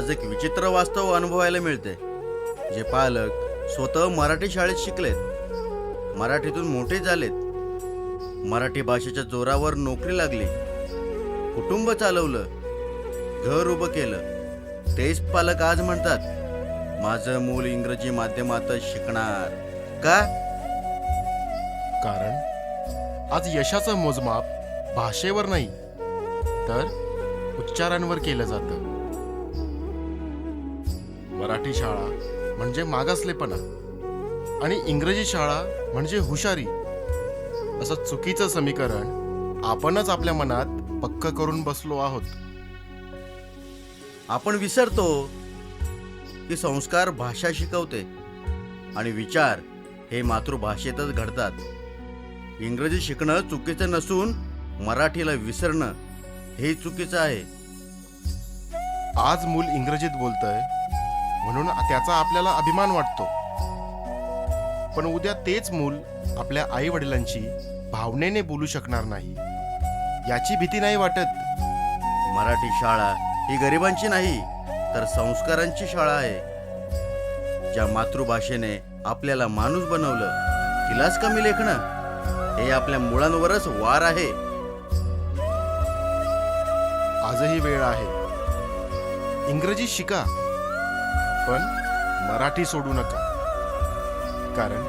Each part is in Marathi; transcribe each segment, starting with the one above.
आज एक विचित्र वास्तव अनुभवायला मिळते. जे पालक स्वतः मराठी शाळेत शिकलेत, मराठीतून मोठे झालेत, मराठी भाषेच्या जोरावर नोकरी लागली, कुटुंब चालवलं, घर उभं केलं, तेच पालक आज म्हणतात माझं मूल इंग्रजी माध्यमातच शिकणार. का? कारण आज यशाचं मोजमाप भाषेवर नाही तर उच्चारांवर केलं जातं. मराठी शाळा म्हणजे मागासलेपणा आणि इंग्रजी शाळा म्हणजे हुशारी, असं चुकीचं समीकरण आपणच आपल्या मनात पक्क करून बसलो आहोत. आपण विसरतो की संस्कार भाषा शिकवते आणि विचार हे मातृभाषेतच घडतात. इंग्रजी शिकणं चुकीचं नसून मराठीला विसरणं हे चुकीचं आहे. आज मूल इंग्रजीत बोलतंय म्हणून त्याचा आपल्याला अभिमान वाटतो, पण उद्या तेच मूल आपल्या आई वडिलांची भावनेने बोलू शकणार नाही याची भीती नाही वाटत. मराठी शाळा ही गरिबांची नाही तर संस्कारांची शाळा आहे. ज्या मातृभाषेने आपल्याला माणूस बनवलं तिलाच कमी लेखणं हे आपल्या मुळांवरच वार आहे. आजही वेळ आहे. इंग्रजी शिका पण मराठी सोडू नका. कारण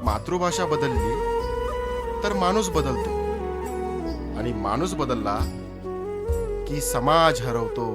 मातृभाषा बदलली तर माणूस बदलतो आणि माणूस बदलला की समाज हरवतो.